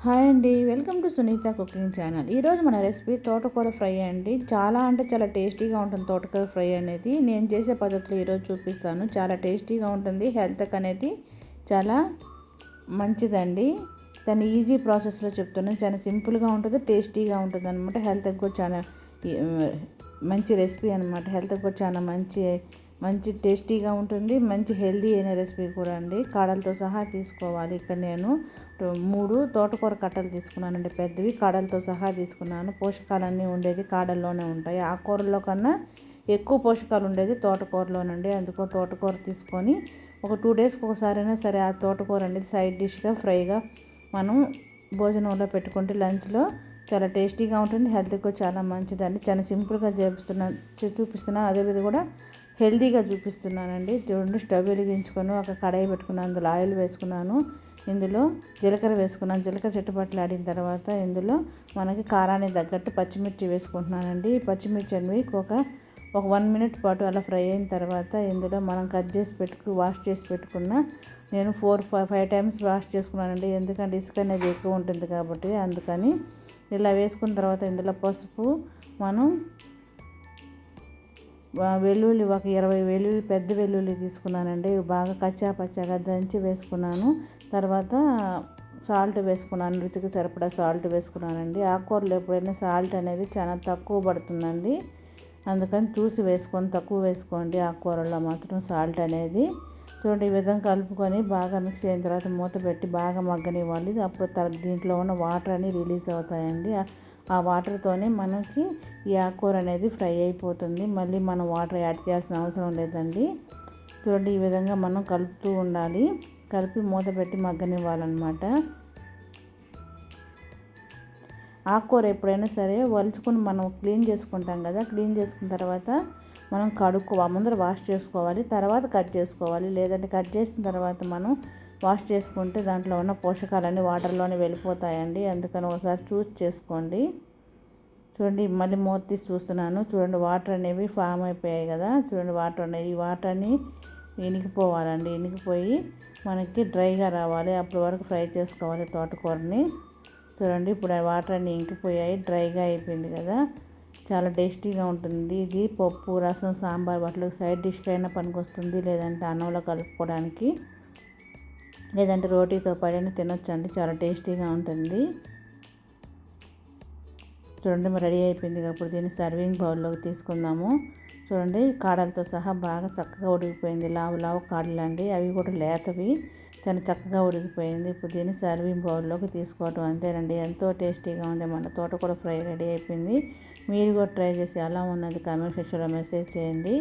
Hi అండి, welcome to Sunitha cooking channel. ఈరోజు మన రెసిపీ తోటకూర ఫ్రై అండి. చాలా చాలా టేస్టీగా ఉంటుంది తోటకూర ఫ్రై అనేది. నేను చేసే పద్ధతిలో ఈరోజు చూపిస్తాను. చాలా టేస్టీగా ఉంటుంది, హెల్త్కి అనేది చాలా మంచిదండి. దాన్ని ఈజీ ప్రాసెస్లో చెప్తున్నాను. చాలా సింపుల్గా ఉంటుంది, టేస్టీగా ఉంటుంది అనమాట. హెల్త్కి కూడా చాలా మంచి రెసిపీ అనమాట. హెల్త్కి కూడా చాలా మంచి టేస్టీగా ఉంటుంది. మంచి హెల్దీ అయిన రెసిపీ కూడా అండి. కాడలతో సహా తీసుకోవాలి. ఇక్కడ నేను 3 తోటకూర కట్టలు తీసుకున్నానండి, పెద్దవి. కాడలతో సహా తీసుకున్నాను. పోషకాలన్నీ ఉండేది కాడల్లోనే ఉంటాయి. ఆకుకూరల్లో కన్నా ఎక్కువ పోషకాలు ఉండేది తోటకూరలోనండి. అందుకో తోటకూర తీసుకొని ఒక 2 డేస్కి ఒకసారైనా సరే ఆ తోటకూర అనేది సైడ్ డిష్గా ఫ్రైగా మనం భోజనంలో పెట్టుకుంటే లంచ్లో చాలా టేస్టీగా ఉంటుంది. హెల్త్కి చాలా మంచిదండి. చాలా సింపుల్గా చూపిస్తున్నాను. అదేవిధంగా కూడా హెల్తీగా చూపిస్తున్నానండి. చూడండి, స్టవ్ వెలిగించుకొని ఒక కడాయి పెట్టుకున్నాను. అందులో ఆయిల్ వేసుకున్నాను. ఇందులో జీలకర్ర వేసుకున్నాను. జీలకర్ర చిట్టపట్లాడిన తర్వాత ఇందులో మనకి కారానికి తగ్గట్టు పచ్చిమిర్చి వేసుకుంటున్నానండి. పచ్చిమిర్చి అనేవి ఒక 1 మినిట్ పాటు అలా ఫ్రై అయిన తర్వాత ఇందులో మనం వాష్ చేసి పెట్టుకున్న నేను 4-5 టైమ్స్ వాష్ చేసుకున్నానండి. ఎందుకంటే ఇసుక అనేది ఎక్కువ ఉంటుంది కాబట్టి. అందుకని ఇలా వేసుకున్న తర్వాత ఇందులో పసుపు, మనం వెల్లుల్లి ఒక 20 పెద్ద వెల్లుల్లి తీసుకున్నానండి. బాగా కచ్చా పచ్చగా దంచి వేసుకున్నాను. తర్వాత సాల్ట్ వేసుకున్నాను. రుచికి సరిపడా సాల్ట్ వేసుకున్నానండి. ఆకుకూరలు ఎప్పుడైనా సాల్ట్ అనేది చాలా తక్కువ పడుతుందండి. అందుకని చూసి తక్కువ వేసుకోండి. ఆకుకూరల్లో మాత్రం సాల్ట్ అనేది. చూడండి, ఈ విధంగా కలుపుకొని బాగా మిక్స్ అయిన తర్వాత మూత పెట్టి బాగా మగ్గనివ్వాలి. అప్పుడు దీంట్లో ఉన్న వాటర్ అని రిలీజ్ అవుతాయండి. ఆ వాటర్తోనే మనకి ఈ ఆకుకూర అనేది ఫ్రై అయిపోతుంది. మళ్ళీ మనం వాటర్ యాడ్ చేయాల్సిన అవసరం లేదండి. చూడండి, ఈ విధంగా మనం కలుపుతూ ఉండాలి. కలిపి మూత పెట్టి మగ్గనివ్వాలన్నమాట. ఆకుకూర ఎప్పుడైనా సరే వలుచుకొని మనం క్లీన్ చేసుకుంటాం కదా. క్లీన్ చేసుకున్న తర్వాత మనం ముందర వాష్ చేసుకోవాలి, తర్వాత కట్ చేసుకోవాలి. లేదంటే కట్ చేసిన తర్వాత మనం వాష్ చేసుకుంటే దాంట్లో ఉన్న పోషకాలన్నీ వాటర్లోనే వెళ్ళిపోతాయండి. అందుకని ఒకసారి చూస్ చేసుకోండి. చూడండి, మళ్ళీ మూత తీసి చూస్తున్నాను. చూడండి, వాటర్ అనేవి ఫామ్ అయిపోయాయి కదా. చూడండి, ఈ వాటర్ని ఇనికిపోవాలండి. ఇనికిపోయి మనకి డ్రైగా రావాలి. అప్పటి వరకు ఫ్రై చేసుకోవాలి తోటకూరని. చూడండి, ఇప్పుడు ఆ వాటర్ అన్నీ ఇంకిపోయాయి, డ్రైగా అయిపోయింది కదా. చాలా టేస్టీగా ఉంటుంది. ఇది పప్పు, రసం, సాంబార్ వాటికి సైడ్ డిష్గా అయినా పనికొస్తుంది. లేదంటే అన్నంలో కలుపుకోవడానికి, లేదంటే రోటీతో పడైనా తినొచ్చండి. చాలా టేస్టీగా ఉంటుంది. చూడండి, రెడీ అయిపోయింది. అప్పుడు దీన్ని సర్వింగ్ బౌల్లోకి తీసుకుందాము. చూడండి, కాడలతో సహా బాగా చక్కగా ఉడికిపోయింది. లావు కాడలండి, అవి కూడా లేతవి. చాలా చక్కగా ఉడికిపోయింది. ఇప్పుడు దీన్ని సర్వింగ్ బౌల్లోకి తీసుకోవటం అంతేనండి. ఎంతో టేస్టీగా ఉండే మన తోటకూర ఫ్రై రెడీ అయిపోయింది. మీరు కూడా ట్రై చేసి ఎలా ఉన్నది కామెంట్ సెక్షన్లో మెసేజ్ చేయండి.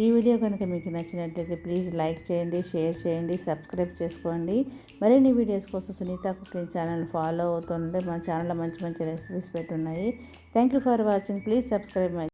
ఈ వీడియో కనుక మీకు నచ్చినట్లయితే ప్లీజ్ లైక్ చేయండి, షేర్ చేయండి, సబ్స్క్రైబ్ చేసుకోండి. మరిన్ని వీడియోస్ కోసం సునీత కుకింగ్ ఛానల్ ఫాలో అవుతుంటే మన ఛానల్లో మంచి రెసిపీస్ పెట్టున్నాయి. Thank you for watching. Please subscribe my